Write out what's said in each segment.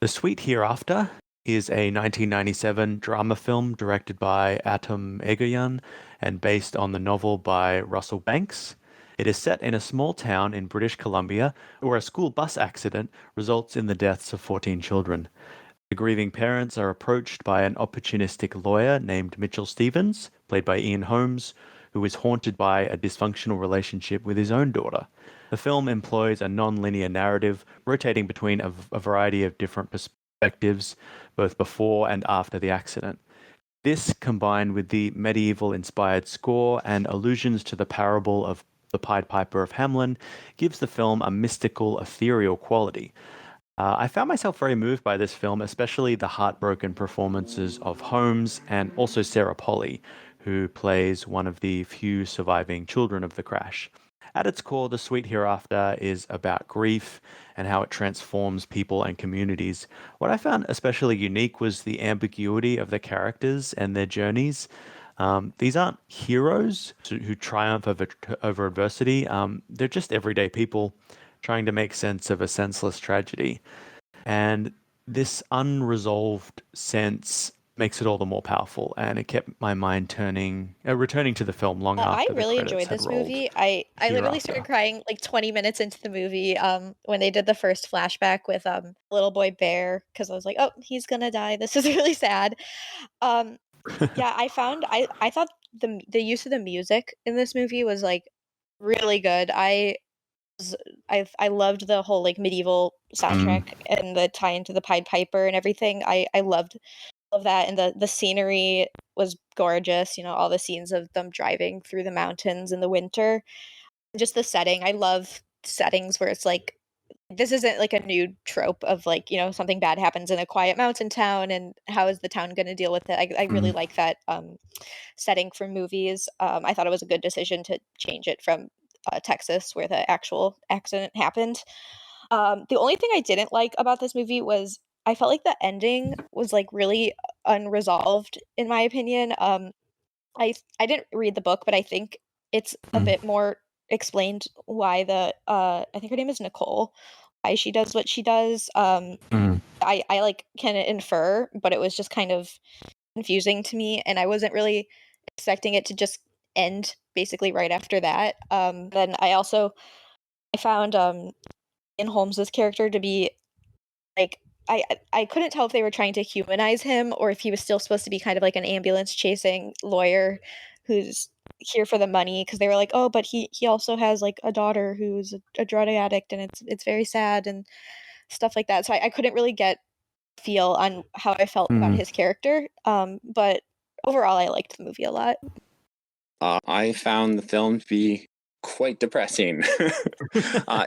The Sweet Hereafter is a 1997 drama film directed by Egoyan and based on the novel by Russell Banks. It is set in a small town in British Columbia where a school bus accident results in the deaths of 14 children. The grieving parents are approached by an opportunistic lawyer named Mitchell Stevens, played by Ian Holmes, who is haunted by a dysfunctional relationship with his own daughter. The film employs a non-linear narrative, rotating between a variety of different perspectives, both before and after the accident. This, combined with the medieval-inspired score and allusions to the parable of the Pied Piper of Hamelin, gives the film a mystical, ethereal quality. I found myself very moved by this film, especially the heartbroken performances of Holmes and also Sarah Polley, who plays one of the few surviving children of the crash. At its core, The Sweet Hereafter is about grief and how it transforms people and communities. What I found especially unique was the ambiguity of the characters and their journeys. These aren't heroes who triumph over adversity. They're just everyday people trying to make sense of a senseless tragedy. And this unresolved sense makes it all the more powerful. And it kept my mind returning to the film long I after the really credits enjoyed had this rolled. movie. I literally started Hereafter. crying like 20 minutes into the movie, when they did the first flashback with, little boy Bear, because I was like, "Oh, he's gonna die. This is really sad." Um, yeah, I thought the use of the music in this movie was, like, really good. Was I loved the whole, like, medieval Mm, soundtrack and the tie into the Pied Piper and everything. I loved of that, and the scenery was gorgeous, all the scenes of them driving through the mountains in the winter. Just the setting, I love settings where it's like this isn't like a new trope of like, something bad happens in a quiet mountain town and how is the town gonna deal with it? I really mm, like that, setting for movies. I thought it was a good decision to change it from, Texas where the actual accident happened. The only thing I didn't like about this movie was I felt like the ending was, like, really unresolved, in my opinion. I didn't read the book, but I think it's a mm, bit more explained why I think her name is Nicole, why she does what she does. mm. I, like, can infer, but it was just kind of confusing to me, and I wasn't really expecting it to just end basically right after that. Then I found, Ian Holmes's character to be like I couldn't tell if they were trying to humanize him or if he was still supposed to be kind of like an ambulance chasing lawyer who's here for the money because they were like, "Oh, but he also has, like, a daughter who's a drug addict, and it's very sad," and stuff like that. So I couldn't really get feel on how I felt about Mm. his character, but overall, I liked the movie a lot. I found the film to be quite depressing.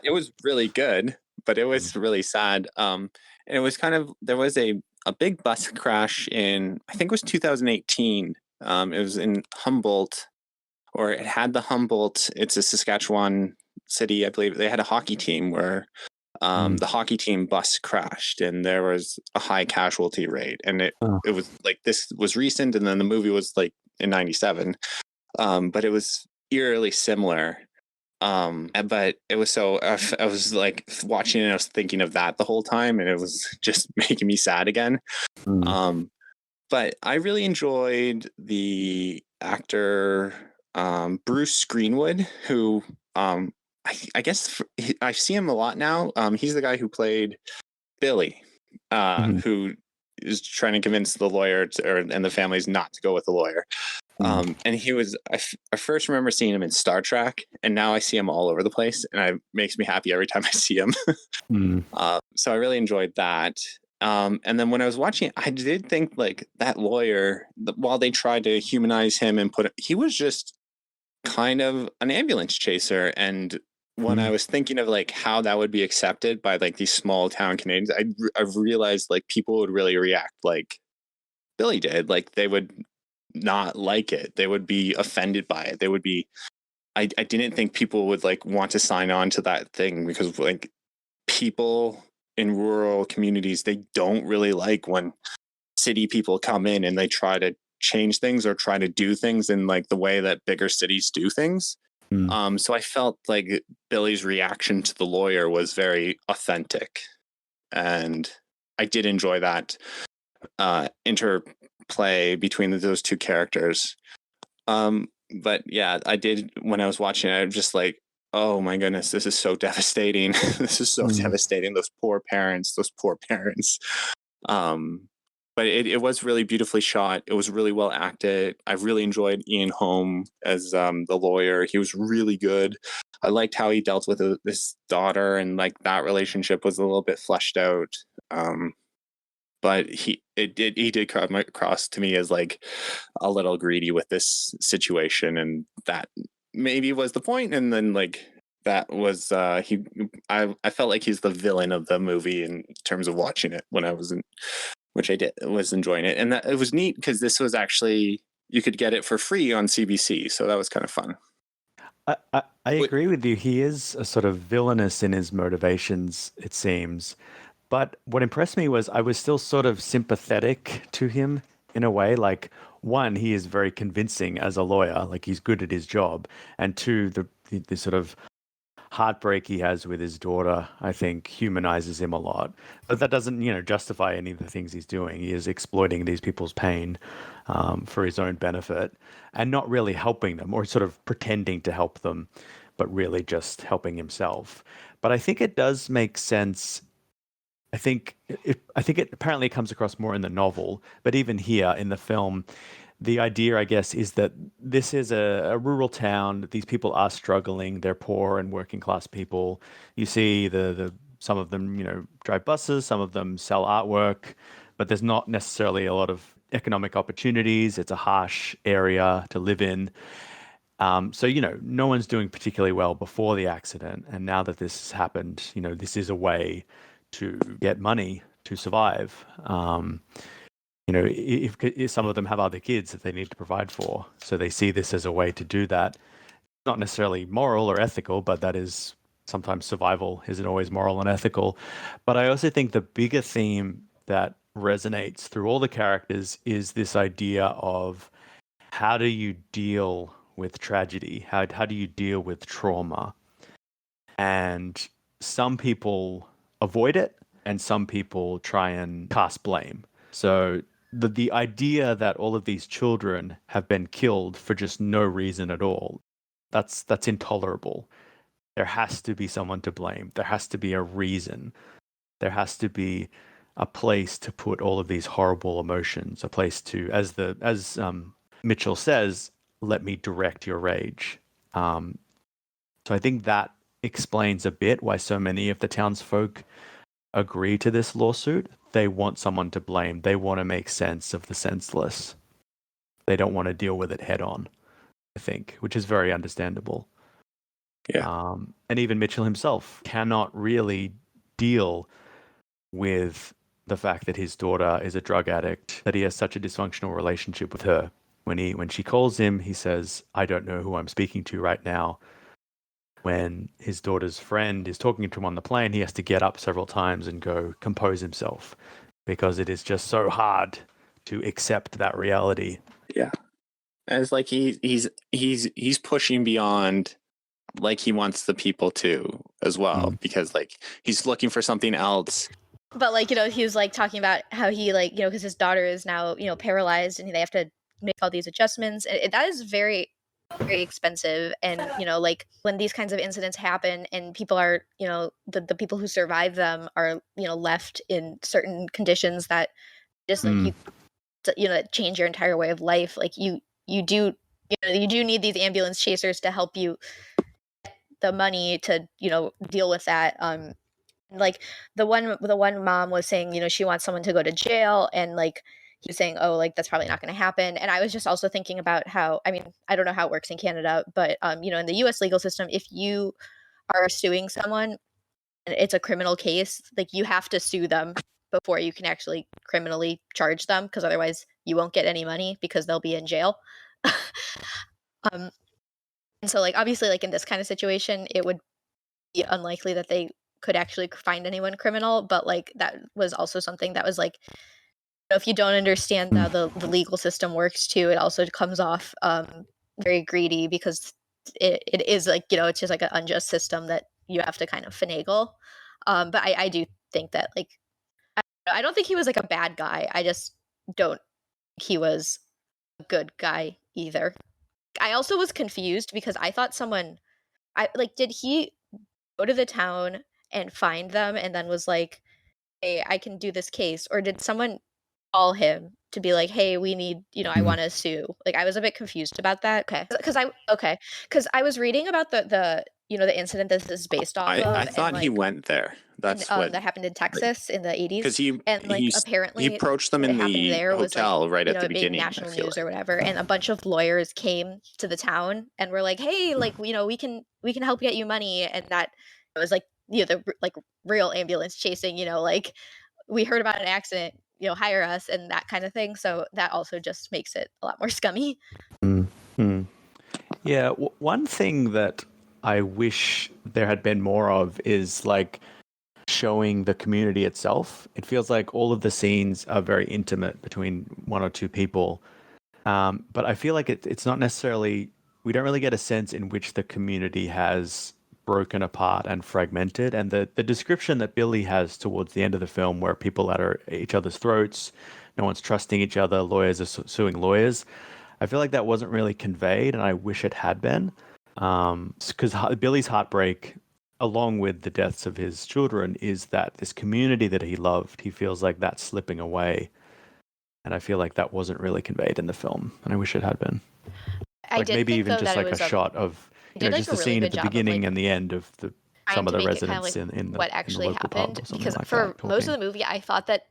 It was really good, but it was really sad. And it was there was a big bus crash in, I think it was 2018. It was in Humboldt, or it had the Humboldt. It's a Saskatchewan city, I believe. They had a hockey team where Mm. the hockey team bus crashed, and there was a high casualty rate. And Oh. it was like, this was recent, and then the movie was like in '97, but it was eerily similar. But it was I was like watching it, and I was thinking of that the whole time, and it was just making me sad again. Mm. Um, but I really enjoyed the actor, Bruce Greenwood, who, I guess I see him a lot now. He's the guy who played Billy, Mhm. who is trying to convince the lawyer and the families not to go with the lawyer. Mm. And he was, I first remember seeing him in Star Trek, and now I see him all over the place, and it makes me happy every time I see him. Mm. So I really enjoyed that. And then when I was watching it, I did think like that lawyer, while they tried to humanize him and he was just kind of an ambulance chaser. And when I Mm. was thinking of like how that would be accepted by like these small town Canadians, I've realized like people would really react like Billy did. Like they would not like it. They would be offended by it. They would be. I didn't think people would like want to sign on to that thing, because like people in rural communities, they don't really like when city people come in and they try to change things or try to do things in like the way that bigger cities do things. Mm. So I felt like Billy's reaction to the lawyer was very authentic, and I did enjoy that interplay between those two characters. But yeah, I did, when I was watching it, I'm just like, oh my goodness, this is so devastating. This is so devastating. Those poor parents. But it was really beautifully shot. It was really well acted. I really enjoyed Ian Holm as the lawyer. He was really good. I liked how he dealt with his daughter, and like that relationship was a little bit fleshed out. But he did come across to me as like a little greedy with this situation, and that maybe was the point. And then like that was I felt like he's the villain of the movie in terms of watching it when I was in, which I was enjoying it. And that it was neat because this was actually, you could get it for free on CBC, so that was kind of fun. I agree with you. He is a sort of villainous in his motivations, it seems. But what impressed me was I was still sort of sympathetic to him in a way. Like, one, he is very convincing as a lawyer, like he's good at his job. And two, the sort of heartbreak he has with his daughter, I think, humanizes him a lot. But that doesn't, justify any of the things he's doing. He is exploiting these people's pain for his own benefit and not really helping them, or sort of pretending to help them, but really just helping himself. But I think it does make sense. I think it apparently comes across more in the novel, but even here in the film, the idea, I guess, is that this is a rural town. These people are struggling. They're poor and working class people. You see the some of them, drive buses. Some of them sell artwork, but there's not necessarily a lot of economic opportunities. It's a harsh area to live in. So, no one's doing particularly well before the accident. And now that this has happened, this is a way to get money to survive. If some of them have other kids that they need to provide for. So they see this as a way to do that. Not necessarily moral or ethical, but that is sometimes survival isn't always moral and ethical. But I also think the bigger theme that resonates through all the characters is this idea of how do you deal with tragedy? How do you deal with trauma? And some people avoid it, and some people try and cast blame. So the idea that all of these children have been killed for just no reason at all, that's intolerable. There has to be someone to blame. There has to be a reason. There has to be a place to put all of these horrible emotions, a place to, as Mitchell says, let me direct your rage. So I think that explains a bit why so many of the townsfolk agree to this lawsuit. They want someone to blame. They want to make sense of the senseless. They don't want to deal with it head on, I think, which is very understandable. Yeah. And even Mitchell himself cannot really deal with the fact that his daughter is a drug addict, that he has such a dysfunctional relationship with her. When she calls him, he says, I don't know who I'm speaking to right now. When his daughter's friend is talking to him on the plane, he has to get up several times and go compose himself because it is just so hard to accept that reality. Yeah. And it's like he's pushing beyond, like he wants the people to as well, because like he's looking for something else. But like, he was like talking about how he like, because his daughter is now, paralyzed and they have to make all these adjustments. That is very, very expensive. And, like when these kinds of incidents happen and people are, the people who survive them are, left in certain conditions that just like change your entire way of life. Like you do need these ambulance chasers to help you get the money to, deal with that. Like the one mom was saying, she wants someone to go to jail, and like he was saying, oh, like that's probably not going to happen. And I was just also thinking about how, I mean, I don't know how it works in Canada, but in the US legal system, if you are suing someone and it's a criminal case, like you have to sue them before you can actually criminally charge them, because otherwise you won't get any money because they'll be in jail. And so like obviously like in this kind of situation, it would be unlikely that they could actually find anyone criminal, but like that was also something that was like, if you don't understand how the legal system works too, it also comes off very greedy, because it is like, it's just like an unjust system that you have to kind of finagle. But I do think that like I don't think he was like a bad guy. I just don't think he was a good guy either. I also was confused because I thought did he go to the town and find them and then was like, "Hey, I can do this case," or did someone call him to be like, "Hey, we need, I Mm. want to sue." Like I was a bit confused about that. Because I was reading about the incident that this is based off I of, and thought he like went there. and That's what, that happened in like, Texas in the because 80s, he and like he apparently approached them what in happened the there was like hotel right at the it made beginning. I national feel news or like. whatever, and a bunch of lawyers came to the town and were like, "Hey, like we can help get you money," and that it was like like real ambulance chasing, like we heard about an accident, hire us and that kind of thing. So that also just makes it a lot more scummy. Mm. Mm. Yeah, one thing that I wish there had been more of is like showing the community itself. It feels like all of the scenes are very intimate between one or two people. But I feel like it's not necessarily, we don't really get a sense in which the community has broken apart and fragmented. And the description that Billy has towards the end of the film, where people are at each other's throats, no one's trusting each other, lawyers are suing lawyers. I feel like that wasn't really conveyed, and I wish it had been. Because Billy's heartbreak, along with the deaths of his children, is that this community that he loved, he feels like that's slipping away. And I feel like that wasn't really conveyed in the film, and I wish it had been. I Like did maybe think even though just that it like a was shot of, did like just a the really scene at good the job of beginning like and the end of trying some of to the make it kind of residents like in what the actually local pub happened, or something because like for that most of talking. the movie I thought that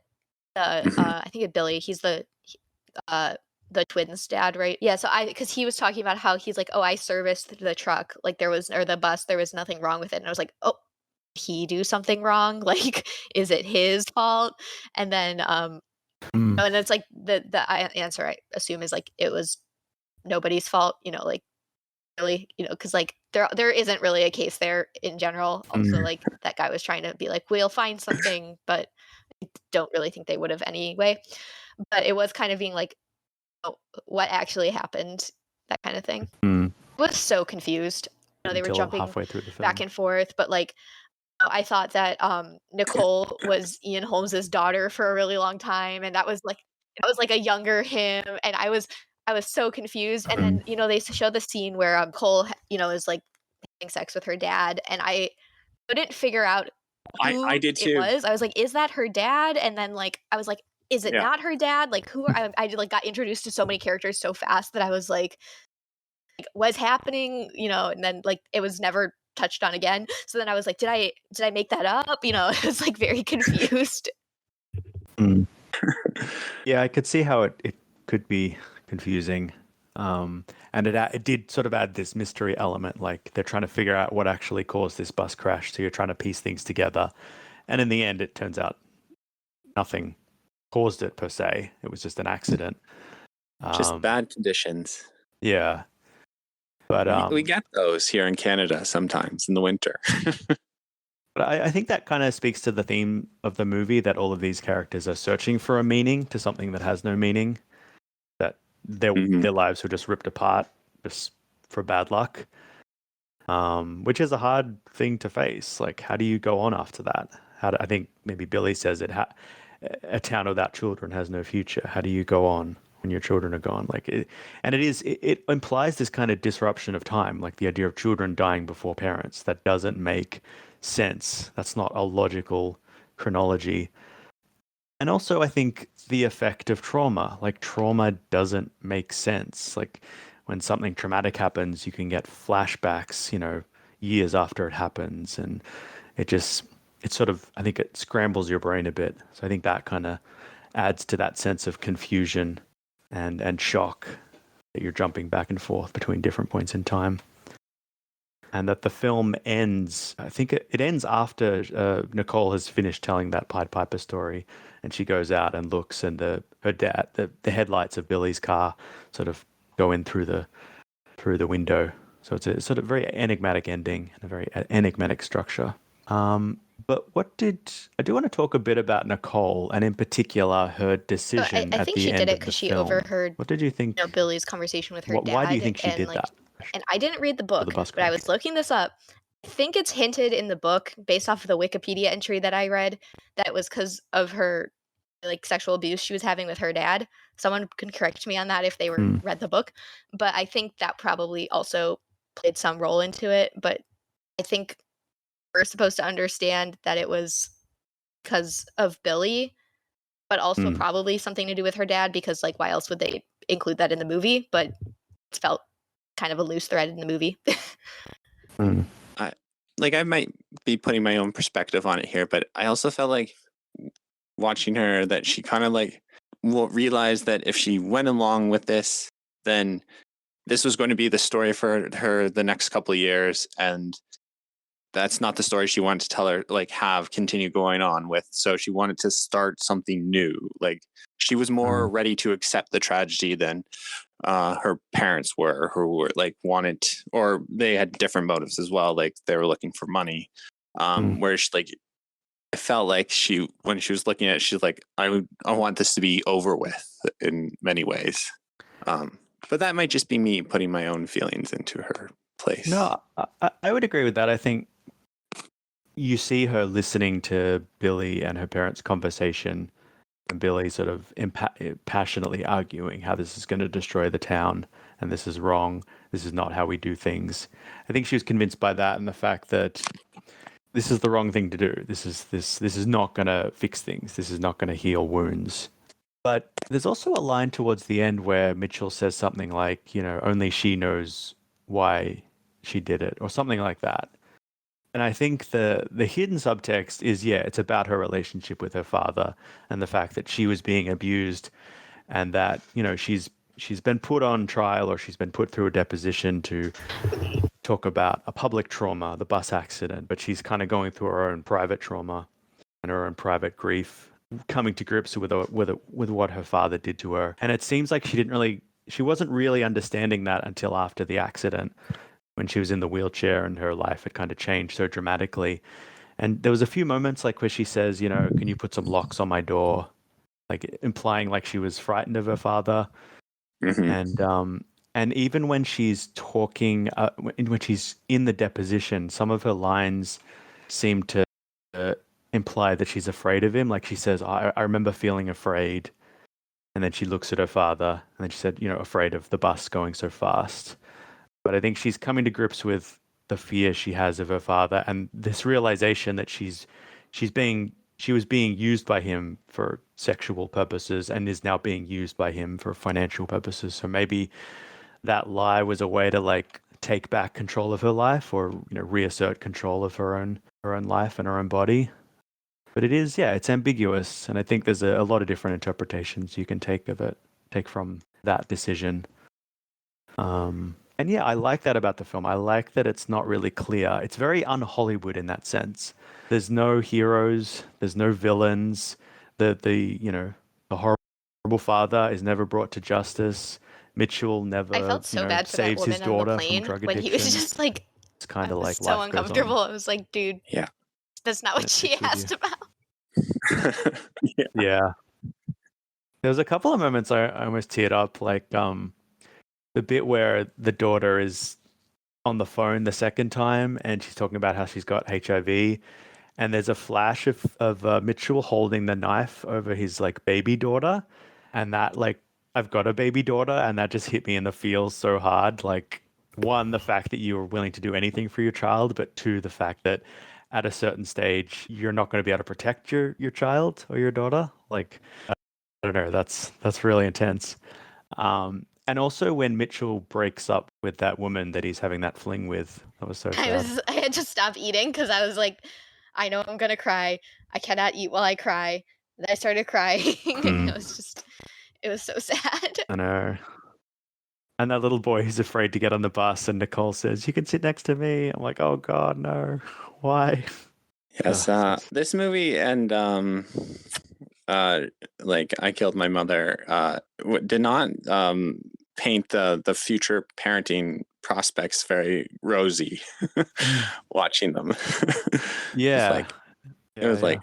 I think it's Billy, he's uh the twins dad, right? Yeah, so I because he was talking about how he's like, "Oh, I serviced the truck, like or the bus, there was nothing wrong with it." And I was like, "Oh, he do something wrong? Like, is it his fault?" And then Mm, and it's like answer I assume is like it was nobody's fault, like really, because like there isn't really a case there in general. Also, mm, like that guy was trying to be like, we'll find something, but I don't really think they would have anyway. But it was kind of being like, oh, what actually happened, that kind of thing. mm. I was so confused. They were Until jumping halfway through the back film. and forth, but like I thought that Nicole was Ian Holmes's daughter for a really long time, and that was like a younger him, and I was so confused. And then Mm. they show the scene where Cole is like having sex with her dad, and I couldn't figure out I who did it too. was. I was like, is that her dad? And then like I was like, is it Yeah. not her dad? Like who are I like got introduced to so many characters so fast that I was like what's happening, and then like it was never touched on again. So then I was like, did I make that up? I was like very confused. Mm. Yeah, I could see how it could be confusing. And it did sort of add this mystery element, like they're trying to figure out what actually caused this bus crash. So you're trying to piece things together. And in the end, it turns out nothing caused it per se. It was just an accident. Just Um, bad conditions. yeah. But We get those here in Canada sometimes in the winter. I think that kind of speaks to the theme of the movie, that all of these characters are searching for a meaning to something that has no meaning, that Mhm. their lives were just ripped apart just for bad luck, which is a hard thing to face. Like, how do you go on after that? I think maybe Billy says it, a town without children has no future. How do you go on when your children are gone? And it implies this kind of disruption of time, like the idea of children dying before parents. That doesn't make sense. That's not a logical chronology. And also, I think the effect of trauma, like trauma doesn't make sense. Like when something traumatic happens, you can get flashbacks, years after it happens. And it just, it sort of, I think it scrambles your brain a bit. So I think that kind of adds to that sense of confusion and shock that you're jumping back and forth between different points in time. And that the film ends, I think it ends after Nicole has finished telling that Pied Piper story, and she goes out and looks, and the headlights of Billy's car sort of go in through the window. So it's a sort of very enigmatic ending and a very enigmatic structure. But I do want to talk a bit about Nicole, and in particular her So decision I at think the she did end it of the because she film. overheard What did you think? Billy's conversation with her Why do you dad, think she and did like that and I didn't read the for the book, bus but I crash? was looking this up. I think it's hinted in the book based off of the Wikipedia entry that I read that it was because of her like sexual abuse she was having with her dad. Someone can correct me on that if they Mm. read the book, but I think that probably also played some role into it. But I think we're supposed to understand that it was because of Billy, but also Mm. probably something to do with her dad, because like why else would they include that in the movie? But it felt kind of a loose thread in the movie. Mm. I might be putting my own perspective on it here, but I also felt like watching her that she kind of like realized that if she went along with this, then this was going to be the story for her the next couple of years, and that's not the story she wanted to tell her, like have continue going on with. So she wanted to start something new. Like she was more ready to accept the tragedy than her parents were, who were like wanted, or they had different motives as well. Like they were looking for money. Where she like, I felt like when she was looking at it, she's like, I want this to be over with in many ways. But that might just be me putting my own feelings into her place. No, I would agree with that. I think you see her listening to Billy and her parents' conversation, and Billy sort of passionately arguing how this is going to destroy the town and this is wrong. This is not how we do things. I think she was convinced by that and the fact that this is the wrong thing to do. This is not going to fix things. This is not going to heal wounds. But there's also a line towards the end where Mitchell says something like, only she knows why she did it, or something like that. And I think the hidden subtext is, it's about her relationship with her father and the fact that she was being abused, and that, she's been put on trial, or she's been put through a deposition to talk about a public trauma, the bus accident, but she's kind of going through her own private trauma and her own private grief, coming to grips with what her father did to her. And it seems like she wasn't really understanding that until after the accident, when she was in the wheelchair and her life had kind of changed so dramatically. And there was a few moments like where she says, can you put some locks on my door? Like implying like she was frightened of her father. Mm-hmm. And even when she's talking, when she's in the deposition, some of her lines seem to imply that she's afraid of him. Like she says, I remember feeling afraid. And then she looks at her father, and then she said, afraid of the bus going so fast. But I think she's coming to grips with the fear she has of her father, and this realization that she was being used by him for sexual purposes and is now being used by him for financial purposes. So maybe that lie was a way to like take back control of her life, or reassert control of her own life and her own body. But it is, it's ambiguous, and I think there's a lot of different interpretations you can take from that decision. And I like that about the film. I like that it's not really clear. It's very un-Hollywood in that sense. There's no heroes. There's no villains. The horrible father is never brought to justice. Mitchell never, I felt so bad for that saves his woman on the daughter from plane drug when addiction. he was just like, It's kind of like so life goes on. uncomfortable. I was like, dude, Yeah. that's not what she asked about. Yeah. There was a couple of moments I almost teared up, like the bit where the daughter is on the phone the second time and she's talking about how she's got HIV, and there's a flash of Mitchell holding the knife over his like baby daughter, and that like, I've got a baby daughter, and that just hit me in the feels so hard. Like, one, the fact that you were willing to do anything for your child, but two, the fact that at a certain stage you're not going to be able to protect your child or your daughter. Like, I don't know, that's really intense. And also when Mitchell breaks up with that woman that he's having that fling with, that was so sad. I had to stop eating because I was like, I know I'm gonna cry. I cannot eat while I cry. Then I started crying. It was so sad. I know. And that little boy who's afraid to get on the bus, and Nicole says, "You can sit next to me." I'm like, "Oh God, no! Why?" Yes, this movie and like I Killed My Mother did not paint the future parenting prospects very rosy. Watching them, Yeah, it was like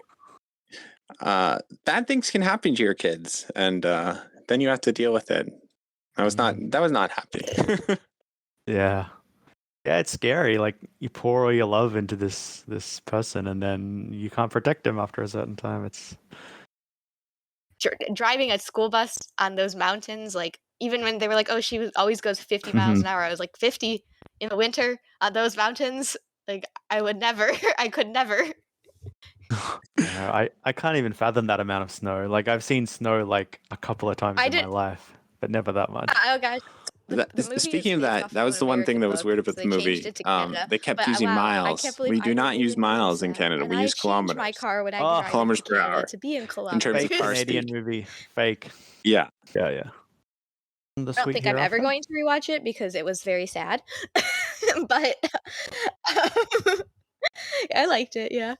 bad things can happen to your kids, and then you have to deal with it. That was not happening. Yeah, it's scary. Like, you pour all your love into this person, and then you can't protect him after a certain time. driving a school bus on those mountains, like even when they were like, oh, always goes 50 miles an hour, I was like, 50 in the winter on those mountains, like I would never. I could never. I can't even fathom that amount of snow. Like I've seen snow like a couple of times I in my did. life, but never that much. Oh gosh. The movie Speaking is of based that, off that of was an the one thing American that was book, weird so about the they changed movie. it to Canada. They kept But using wow, I miles. can't believe We do I not live use in miles in Canada, Canada. and We I use change my kilometers. car when I Oh. drive Kilometers into per Canada hour to be in in kilometers. terms of Fake car Canadian speed. movie. Fake. Yeah. Yeah. The I don't Sweet think I'm ever Hereafter? going to rewatch it because it was very sad. But I liked it, yeah.